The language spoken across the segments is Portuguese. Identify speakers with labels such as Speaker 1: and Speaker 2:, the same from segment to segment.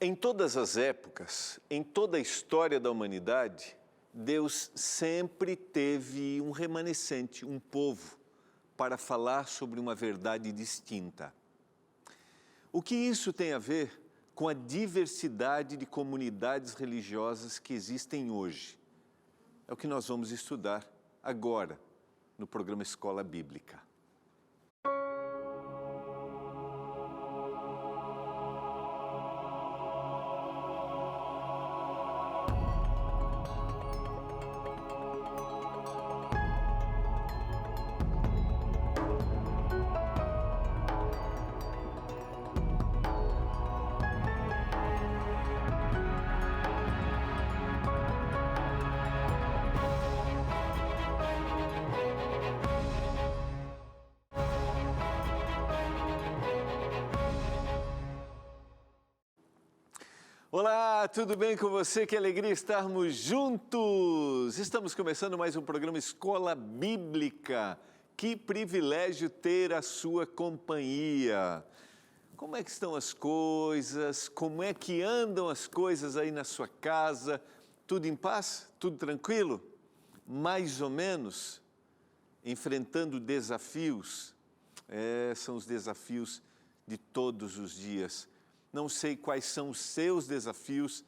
Speaker 1: Em todas as épocas, em toda a história da humanidade, Deus sempre teve um remanescente, um povo, para falar sobre uma verdade distinta. O que isso tem a ver com a diversidade de comunidades religiosas que existem hoje? É o que nós vamos estudar agora no programa Escola Bíblica. Olá, tudo bem com você? Que alegria estarmos juntos! Estamos começando mais um programa Escola Bíblica. Que privilégio ter a sua companhia. Como é que estão as coisas? Como é que andam as coisas aí na sua casa? Tudo em paz? Tudo tranquilo? Mais ou menos? Enfrentando desafios? São os desafios de todos os dias. Não sei quais são os seus desafios,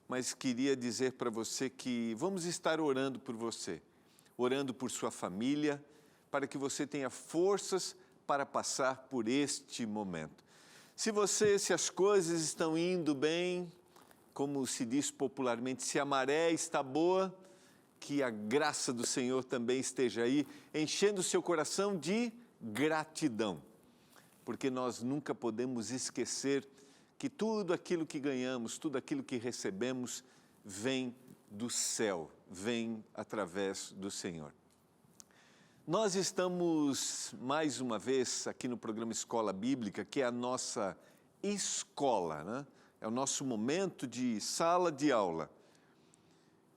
Speaker 1: mas queria dizer para você que vamos estar orando por você, orando por sua família, para que você tenha forças para passar por este momento. Se as coisas estão indo bem, como se diz popularmente, se a maré está boa, que a graça do Senhor também esteja aí, enchendo o seu coração de gratidão, porque nós nunca podemos esquecer que tudo aquilo que ganhamos, tudo aquilo que recebemos, vem do céu, vem através do Senhor. Nós estamos, mais uma vez, aqui no programa Escola Bíblica, que é a nossa escola, né? É o nosso momento de sala de aula.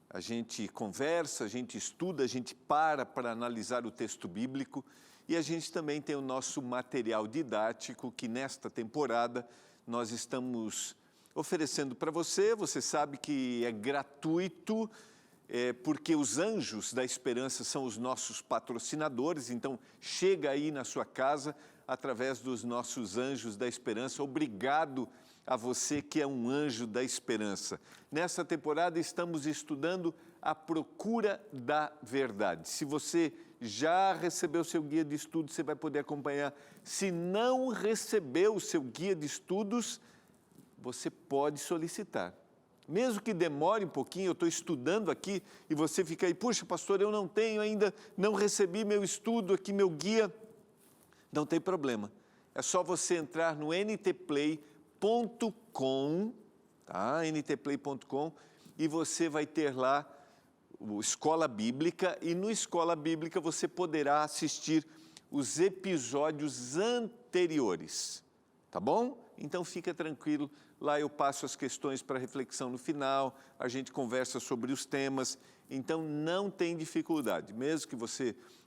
Speaker 1: A gente conversa, a gente estuda, a gente para analisar o texto bíblico e a gente também tem o nosso material didático, que nesta temporada nós estamos oferecendo para você. Você sabe que é gratuito, porque os Anjos da Esperança são os nossos patrocinadores, então chega aí na sua casa através dos nossos Anjos da Esperança. Obrigado a você que é um Anjo da Esperança. Nessa temporada estamos estudando a procura da verdade. Se você já recebeu o seu guia de estudos, você vai poder acompanhar. Se não recebeu o seu guia de estudos, você pode solicitar. Mesmo que demore um pouquinho, eu estou estudando aqui e você fica aí, puxa, pastor, eu não tenho ainda, não recebi meu estudo aqui, meu guia. Não tem problema. É só você entrar no ntplay.com, tá? ntplay.com, e você vai ter lá o Escola Bíblica, e no Escola Bíblica você poderá assistir os episódios anteriores, tá bom? Então fica tranquilo, lá eu passo as questões para reflexão no final, a gente conversa sobre os temas, então não tem dificuldade, mesmo que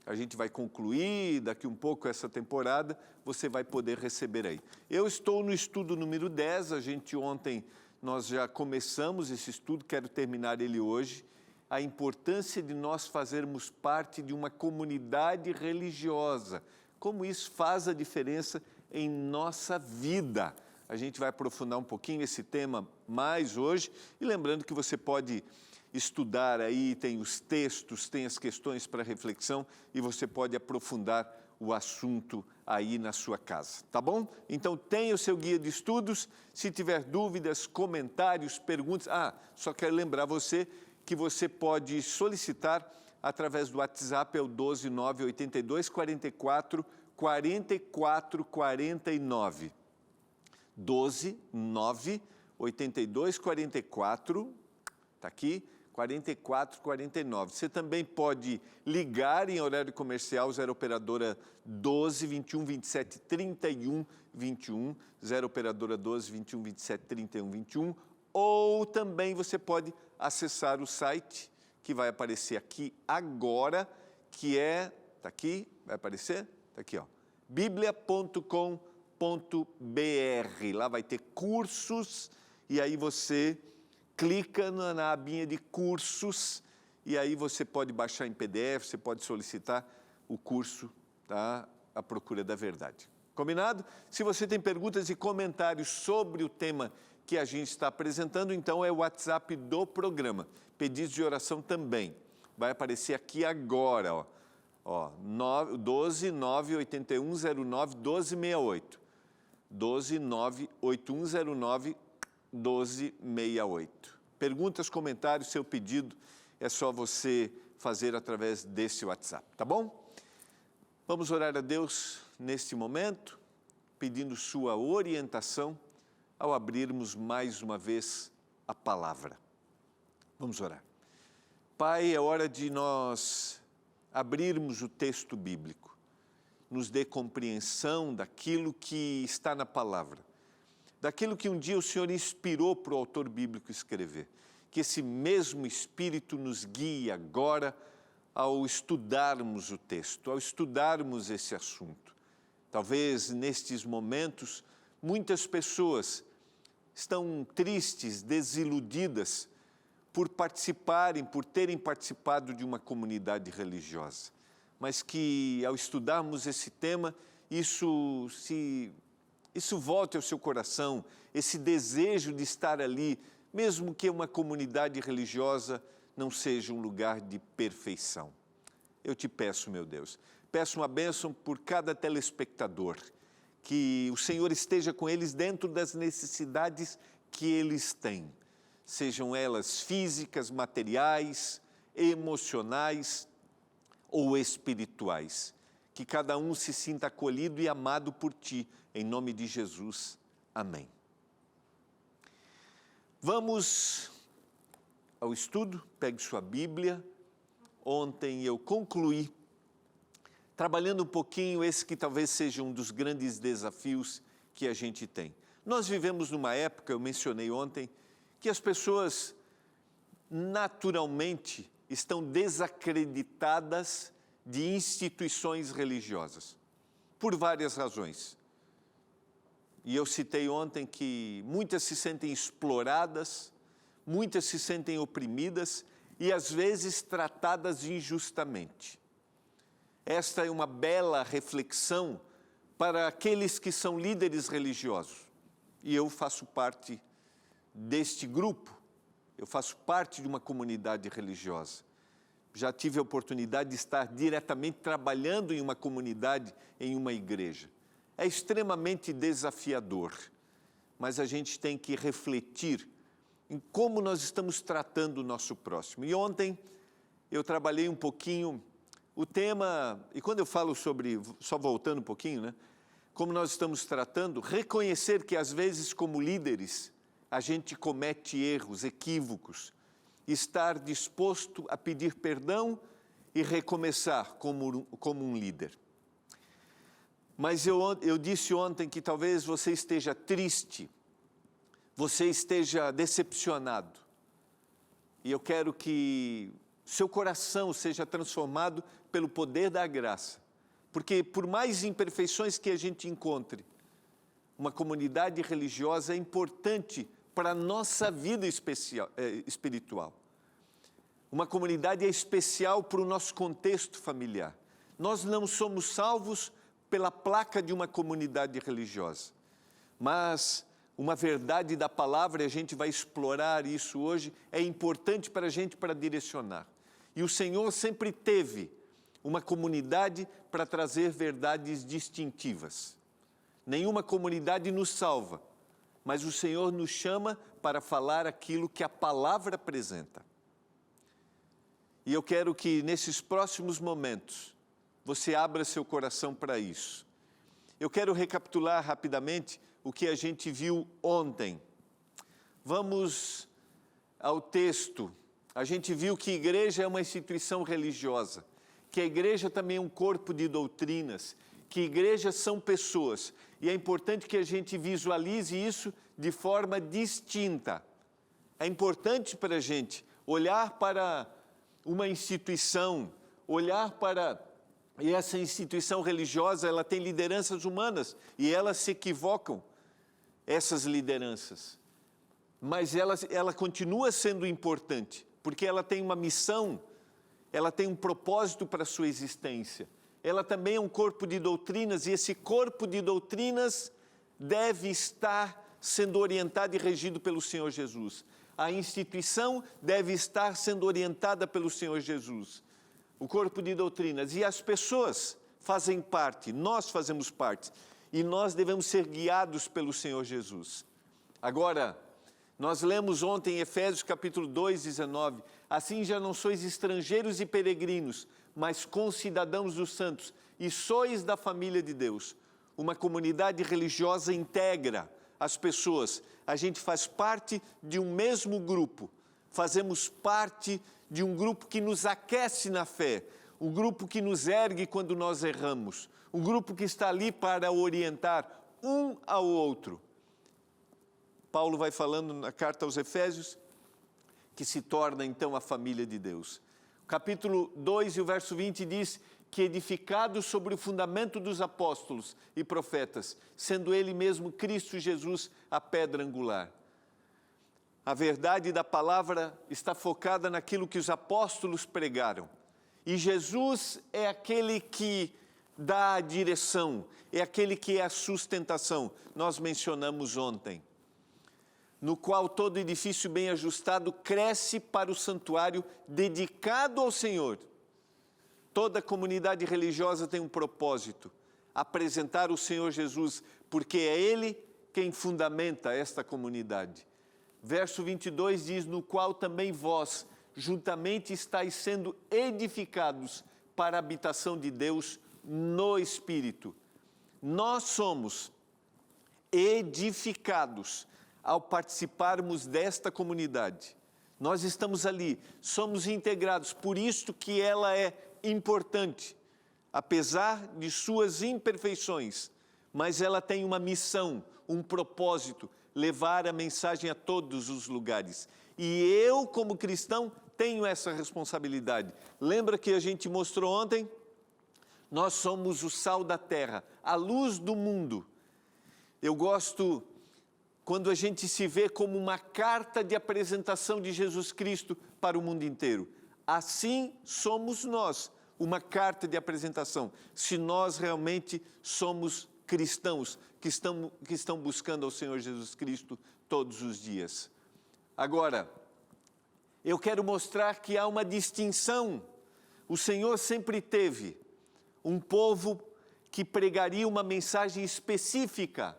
Speaker 1: a gente vai concluir daqui um pouco essa temporada, você vai poder receber aí. Eu estou no estudo número 10, ontem nós já começamos esse estudo, quero terminar ele hoje, a importância de nós fazermos parte de uma comunidade religiosa, como isso faz a diferença em nossa vida. A gente vai aprofundar um pouquinho esse tema mais hoje, e lembrando que você pode estudar aí, tem os textos, tem as questões para reflexão, e você pode aprofundar o assunto aí na sua casa, tá bom? Então tenha o seu guia de estudos, se tiver dúvidas, comentários, perguntas, só quero lembrar você que você pode solicitar através do WhatsApp, é o 12982444449. 1298244, está aqui, 4449. Você também pode ligar em horário comercial, 0 operadora 12 21 27 31 21, 0 operadora 12 21 27 31 21, ou também você pode acessar o site que vai aparecer aqui agora, que está aqui, vai aparecer? Está aqui, ó, biblia.com.br. Lá vai ter cursos e aí você clica na abinha de cursos, e aí você pode baixar em PDF, você pode solicitar o curso, tá? A Procura da Verdade. Combinado? Se você tem perguntas e comentários sobre o tema que a gente está apresentando, então é o WhatsApp do programa. Pedidos de oração também. Vai aparecer aqui agora, ó, 12 98109 1268. 12 98109 1268. Perguntas, comentários, seu pedido, é só você fazer através desse WhatsApp, tá bom? Vamos orar a Deus neste momento, pedindo sua orientação ao abrirmos mais uma vez a palavra. Vamos orar. Pai, é hora de nós abrirmos o texto bíblico. Nos dê compreensão daquilo que está na palavra, daquilo que um dia o Senhor inspirou para o autor bíblico escrever. Que esse mesmo Espírito nos guie agora ao estudarmos o texto, ao estudarmos esse assunto. Talvez nestes momentos muitas pessoas estão tristes, desiludidas por participarem, por terem participado de uma comunidade religiosa. Mas que ao estudarmos esse tema, isso volte ao seu coração, esse desejo de estar ali, mesmo que uma comunidade religiosa não seja um lugar de perfeição. Eu te peço, meu Deus, peço uma bênção por cada telespectador, que o Senhor esteja com eles dentro das necessidades que eles têm, sejam elas físicas, materiais, emocionais ou espirituais. Que cada um se sinta acolhido e amado por Ti, em nome de Jesus. Amém. Vamos ao estudo, pegue sua Bíblia. Ontem eu concluí trabalhando um pouquinho esse que talvez seja um dos grandes desafios que a gente tem. Nós vivemos numa época, eu mencionei ontem, que as pessoas naturalmente estão desacreditadas de instituições religiosas, por várias razões. E eu citei ontem que muitas se sentem exploradas, muitas se sentem oprimidas e às vezes tratadas injustamente. Esta é uma bela reflexão para aqueles que são líderes religiosos. E eu faço parte deste grupo, eu faço parte de uma comunidade religiosa. Já tive a oportunidade de estar diretamente trabalhando em uma comunidade, em uma igreja. É extremamente desafiador, mas a gente tem que refletir em como nós estamos tratando o nosso próximo. E ontem eu trabalhei um pouquinho o tema, e quando eu falo sobre, só voltando um pouquinho, né? Como nós estamos tratando, reconhecer que às vezes como líderes a gente comete erros, equívocos, estar disposto a pedir perdão e recomeçar como um líder. Mas eu disse ontem que talvez você esteja triste, você esteja decepcionado. E eu quero que seu coração seja transformado pelo poder da graça. Porque por mais imperfeições que a gente encontre, uma comunidade religiosa é importante para a nossa vida espiritual. Uma comunidade é especial para o nosso contexto familiar. Nós não somos salvos pela placa de uma comunidade religiosa, mas uma verdade da palavra, e a gente vai explorar isso hoje, é importante para a gente para direcionar. E o Senhor sempre teve uma comunidade para trazer verdades distintivas. Nenhuma comunidade nos salva, mas o Senhor nos chama para falar aquilo que a palavra apresenta. E eu quero que nesses próximos momentos você abra seu coração para isso. Eu quero recapitular rapidamente o que a gente viu ontem. Vamos ao texto. A gente viu que a igreja é uma instituição religiosa, que a igreja também é um corpo de doutrinas, que igrejas são pessoas. E é importante que a gente visualize isso de forma distinta. É importante para a gente olhar para uma instituição, olhar para... E essa instituição religiosa, ela tem lideranças humanas e elas se equivocam, essas lideranças. mas ela continua sendo importante, porque ela tem uma missão, ela tem um propósito para a sua existência. Ela também é um corpo de doutrinas, e esse corpo de doutrinas deve estar sendo orientado e regido pelo Senhor Jesus. A instituição deve estar sendo orientada pelo Senhor Jesus. O corpo de doutrinas. E as pessoas fazem parte, nós fazemos parte. E nós devemos ser guiados pelo Senhor Jesus. Agora, nós lemos ontem em Efésios capítulo 2, 19. Assim já não sois estrangeiros e peregrinos, mas concidadãos dos santos, e sois da família de Deus. Uma comunidade religiosa integra as pessoas. A gente faz parte de um mesmo grupo. Fazemos parte de um grupo que nos aquece na fé. Um grupo que nos ergue quando nós erramos. Um grupo que está ali para orientar um ao outro. Paulo vai falando na carta aos Efésios, que se torna então a família de Deus. O capítulo 2 e o verso 20 diz que edificados sobre o fundamento dos apóstolos e profetas, sendo ele mesmo Cristo Jesus a pedra angular. A verdade da palavra está focada naquilo que os apóstolos pregaram. E Jesus é aquele que dá a direção, é aquele que é a sustentação. Nós mencionamos ontem. No qual todo edifício bem ajustado cresce para o santuário dedicado ao Senhor. Toda comunidade religiosa tem um propósito, apresentar o Senhor Jesus, porque é Ele quem fundamenta esta comunidade. Verso 22 diz, no qual também vós, juntamente estáis sendo edificados para a habitação de Deus no Espírito. Nós somos edificados ao participarmos desta comunidade. Nós estamos ali, somos integrados, por isto que ela é importante, apesar de suas imperfeições, mas ela tem uma missão, um propósito, levar a mensagem a todos os lugares. E eu, como cristão, tenho essa responsabilidade. Lembra que a gente mostrou ontem? Nós somos o sal da terra, a luz do mundo. Eu gosto quando a gente se vê como uma carta de apresentação de Jesus Cristo para o mundo inteiro. Assim somos nós, uma carta de apresentação, se nós realmente somos cristãos que estão buscando ao Senhor Jesus Cristo todos os dias. Agora, eu quero mostrar que há uma distinção. O Senhor sempre teve um povo que pregaria uma mensagem específica.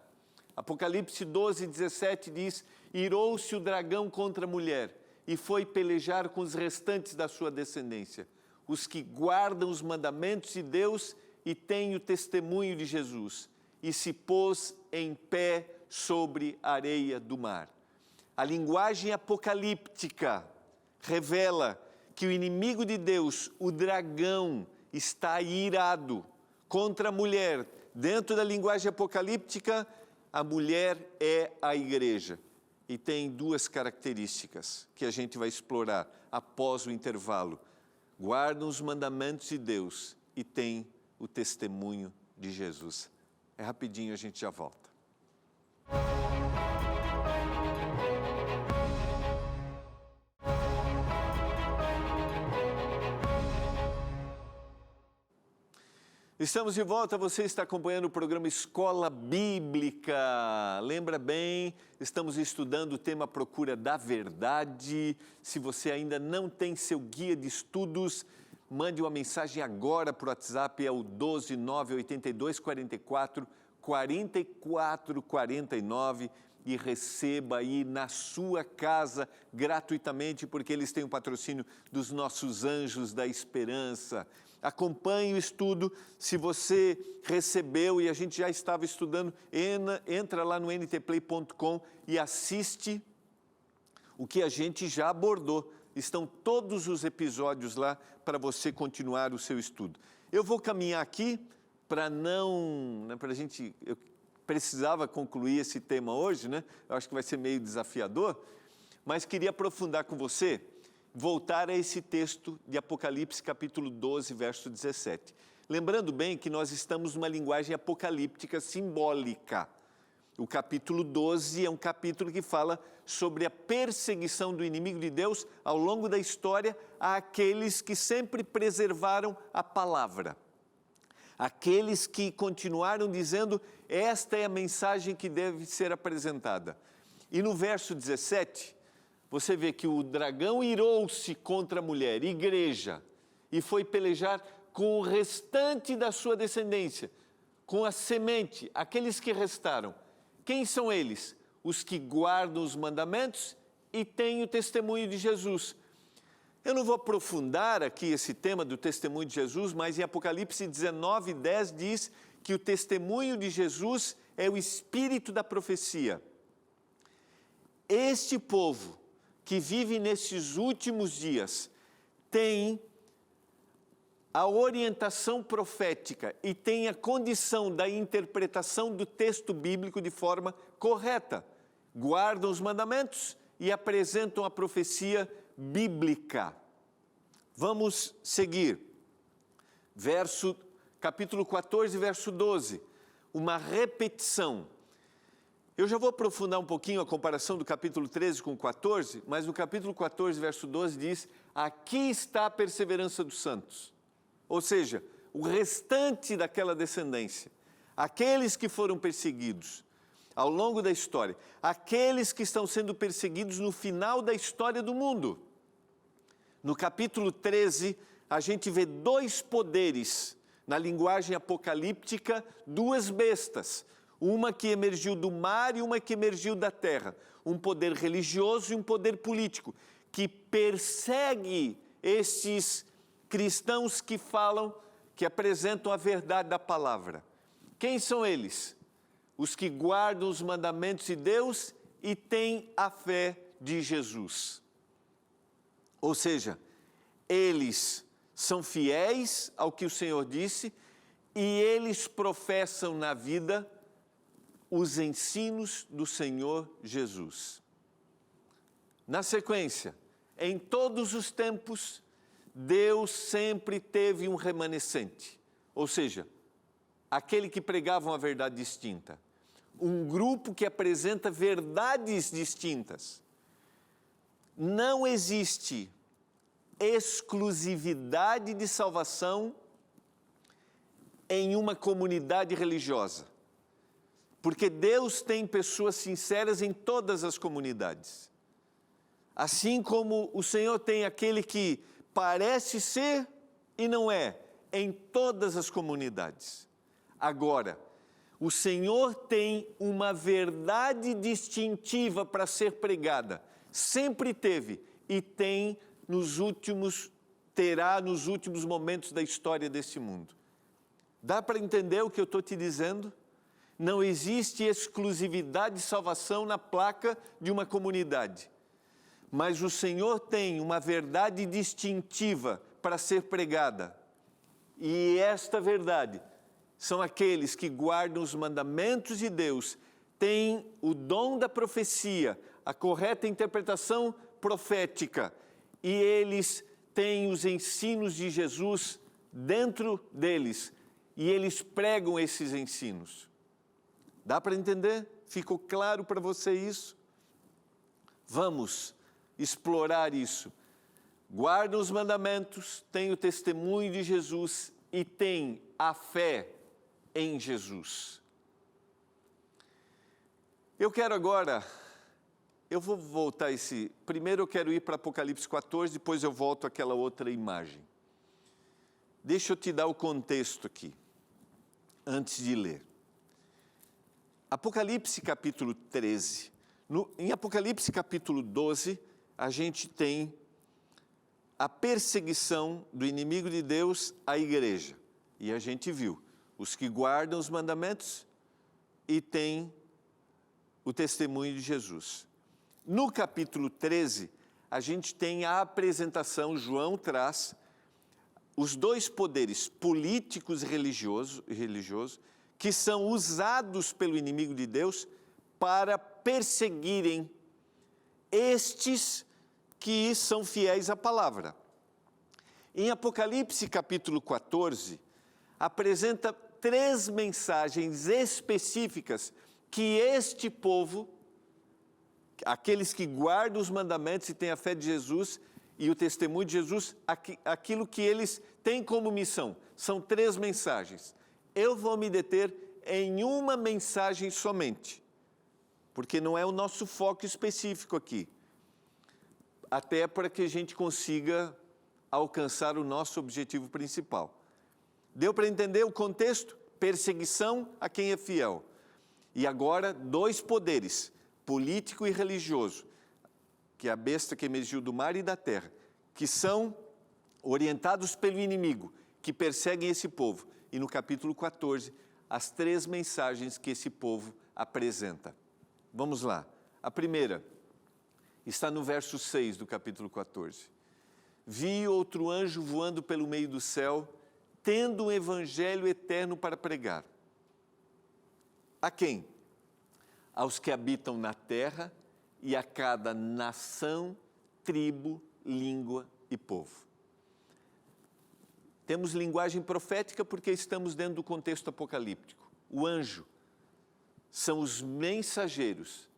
Speaker 1: Apocalipse 12, 17 diz, irou-se o dragão contra a mulher e foi pelejar com os restantes da sua descendência, os que guardam os mandamentos de Deus e têm o testemunho de Jesus, e se pôs em pé sobre a areia do mar. A linguagem apocalíptica revela que o inimigo de Deus, o dragão, está irado contra a mulher. Dentro da linguagem apocalíptica, a mulher é a igreja. E tem duas características que a gente vai explorar após o intervalo. Guardam os mandamentos de Deus e tem o testemunho de Jesus. É rapidinho, a gente já volta. Estamos de volta, você está acompanhando o programa Escola Bíblica. Lembra bem, estamos estudando o tema Procura da Verdade. Se você ainda não tem seu guia de estudos, mande uma mensagem agora para o WhatsApp, é o 12982444449 e receba aí na sua casa gratuitamente, porque eles têm o patrocínio dos nossos anjos da esperança. Acompanhe o estudo, se você recebeu e a gente já estava estudando, entra lá no ntplay.com e assiste o que a gente já abordou. Estão todos os episódios lá para você continuar o seu estudo. Eu vou caminhar aqui para eu precisava concluir esse tema hoje, né? Eu acho que vai ser meio desafiador, mas queria aprofundar com você, voltar a esse texto de Apocalipse, capítulo 12, verso 17. Lembrando bem que nós estamos numa linguagem apocalíptica simbólica. O capítulo 12 é um capítulo que fala sobre a perseguição do inimigo de Deus ao longo da história àqueles que sempre preservaram a palavra. Aqueles que continuaram dizendo, esta é a mensagem que deve ser apresentada. E no verso 17, você vê que o dragão irou-se contra a mulher, igreja, e foi pelejar com o restante da sua descendência, com a semente, aqueles que restaram. Quem são eles? Os que guardam os mandamentos e têm o testemunho de Jesus. Eu não vou aprofundar aqui esse tema do testemunho de Jesus, mas em Apocalipse 19:10 diz que o testemunho de Jesus é o espírito da profecia. Este povo que vive nesses últimos dias tem a orientação profética e tem a condição da interpretação do texto bíblico de forma correta. Guardam os mandamentos e apresentam a profecia bíblica. Vamos seguir. Capítulo 14, verso 12. Uma repetição. Eu já vou aprofundar um pouquinho a comparação do capítulo 13 com o 14, mas no capítulo 14, verso 12 diz, aqui está a perseverança dos santos. Ou seja, o restante daquela descendência, aqueles que foram perseguidos ao longo da história, aqueles que estão sendo perseguidos no final da história do mundo. No capítulo 13, a gente vê dois poderes, na linguagem apocalíptica, duas bestas, uma que emergiu do mar e uma que emergiu da terra, um poder religioso e um poder político, que persegue esses cristãos que falam, que apresentam a verdade da palavra. Quem são eles? Os que guardam os mandamentos de Deus e têm a fé de Jesus. Ou seja, eles são fiéis ao que o Senhor disse e eles professam na vida os ensinos do Senhor Jesus. Na sequência, em todos os tempos, Deus sempre teve um remanescente, ou seja, aquele que pregava uma verdade distinta. Um grupo que apresenta verdades distintas. Não existe exclusividade de salvação em uma comunidade religiosa. Porque Deus tem pessoas sinceras em todas as comunidades. Assim como o Senhor tem aquele que parece ser e não é, em todas as comunidades. Agora, o Senhor tem uma verdade distintiva para ser pregada. Sempre teve e terá nos últimos momentos da história deste mundo. Dá para entender o que eu estou te dizendo? Não existe exclusividade de salvação na placa de uma comunidade. Mas o Senhor tem uma verdade distintiva para ser pregada. E esta verdade são aqueles que guardam os mandamentos de Deus, têm o dom da profecia, a correta interpretação profética, e eles têm os ensinos de Jesus dentro deles, e eles pregam esses ensinos. Dá para entender? Ficou claro para você isso? Vamos explorar isso. Guardam os mandamentos, têm o testemunho de Jesus e têm a fé em Jesus. Eu vou voltar primeiro eu quero ir para Apocalipse 14, depois eu volto àquela outra imagem. Deixa eu te dar o contexto aqui, antes de ler. Apocalipse capítulo 13. Em Apocalipse capítulo 12, a gente tem a perseguição do inimigo de Deus à igreja. E a gente viu os que guardam os mandamentos e têm o testemunho de Jesus. No capítulo 13, a gente tem a apresentação, João traz os dois poderes políticos e religiosos que são usados pelo inimigo de Deus para perseguirem estes que são fiéis à palavra. Em Apocalipse capítulo 14, apresenta 3 mensagens específicas que este povo, aqueles que guardam os mandamentos e têm a fé de Jesus e o testemunho de Jesus, aquilo que eles têm como missão. São 3 mensagens. Eu vou me deter em uma mensagem somente, porque não é o nosso foco específico aqui, até para que a gente consiga alcançar o nosso objetivo principal. Deu para entender o contexto? Perseguição a quem é fiel. E agora, 2 poderes, político e religioso, que é a besta que emergiu do mar e da terra, que são orientados pelo inimigo, que perseguem esse povo. E no capítulo 14, as 3 mensagens que esse povo apresenta. Vamos lá. A primeira está no verso 6 do capítulo 14. Vi outro anjo voando pelo meio do céu, tendo um evangelho eterno para pregar. A quem? Aos que habitam na terra e a cada nação, tribo, língua e povo. Temos linguagem profética porque estamos dentro do contexto apocalíptico. O anjo são os mensageiros.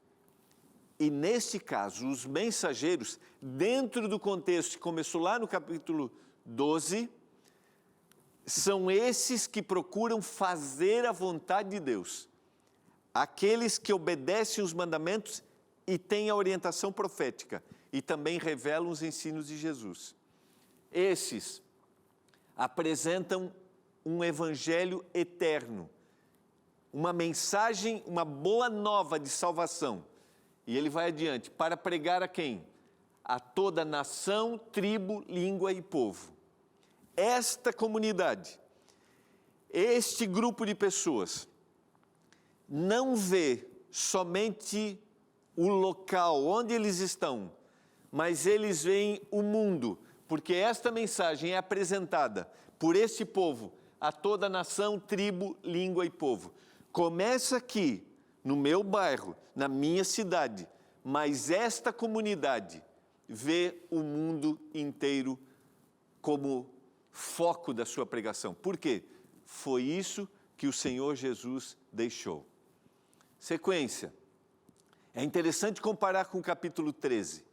Speaker 1: E neste caso, os mensageiros, dentro do contexto que começou lá no capítulo 12, são esses que procuram fazer a vontade de Deus. Aqueles que obedecem os mandamentos e têm a orientação profética e também revelam os ensinos de Jesus. Esses apresentam um evangelho eterno, uma mensagem, uma boa nova de salvação. E ele vai adiante, para pregar a quem? A toda nação, tribo, língua e povo. Esta comunidade, este grupo de pessoas, não vê somente o local onde eles estão, mas eles veem o mundo, porque esta mensagem é apresentada por este povo a toda nação, tribo, língua e povo. Começa aqui, no meu bairro, na minha cidade, mas esta comunidade vê o mundo inteiro como foco da sua pregação. Por quê? Foi isso que o Senhor Jesus deixou. Sequência. É interessante comparar com o capítulo 13.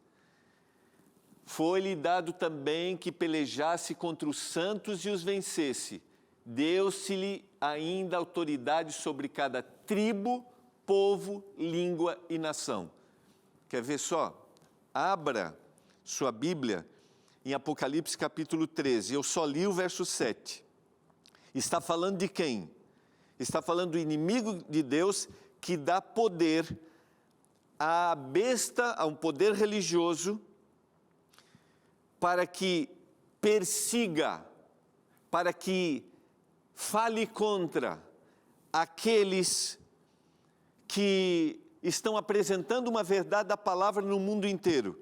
Speaker 1: Foi-lhe dado também que pelejasse contra os santos e os vencesse. Deu-se-lhe ainda autoridade sobre cada tribo, povo, língua e nação. Quer ver só? Abra sua Bíblia em Apocalipse capítulo 13. Eu só li o verso 7. Está falando de quem? Está falando do inimigo de Deus que dá poder à besta, a um poder religioso, para que persiga, para que fale contra aqueles que estão apresentando uma verdade da palavra no mundo inteiro.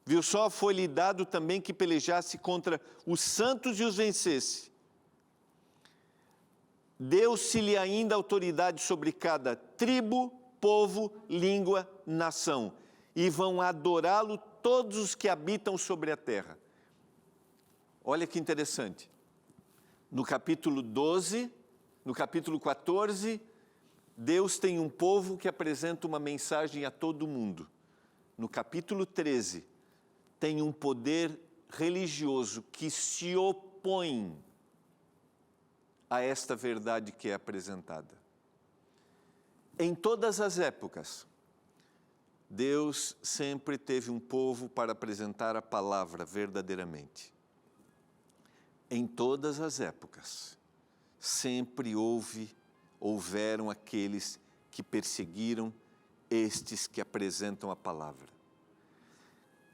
Speaker 1: Viu só? Foi-lhe dado também que pelejasse contra os santos e os vencesse. Deu-se-lhe ainda autoridade sobre cada tribo, povo, língua, nação. E vão adorá-lo todos os que habitam sobre a terra. Olha que interessante. No capítulo 12, no capítulo 14, Deus tem um povo que apresenta uma mensagem a todo mundo. No capítulo 13, tem um poder religioso que se opõe a esta verdade que é apresentada. Em todas as épocas, Deus sempre teve um povo para apresentar a palavra verdadeiramente. Em todas as épocas, sempre houveram aqueles que perseguiram estes que apresentam a palavra.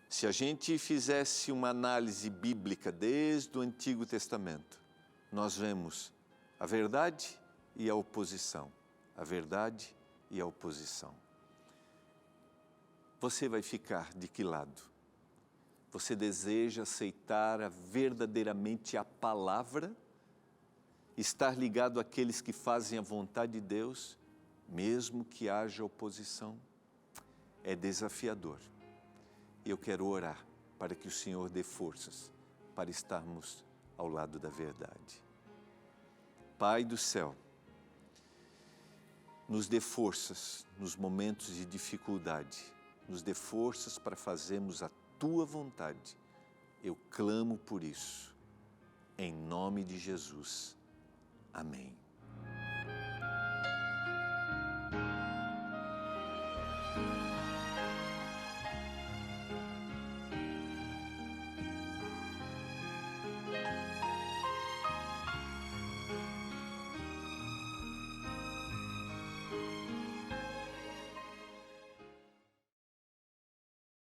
Speaker 1: Se a gente fizesse uma análise bíblica desde o Antigo Testamento, nós vemos a verdade e a oposição. A verdade e a oposição. Você vai ficar de que lado? Você deseja aceitar verdadeiramente a palavra? Estar ligado àqueles que fazem a vontade de Deus, mesmo que haja oposição? É desafiador. Eu quero orar para que o Senhor dê forças para estarmos ao lado da verdade. Pai do céu, nos dê forças nos momentos de dificuldade, nos dê forças para fazermos a Tua vontade. Eu clamo por isso, em nome de Jesus. Amém.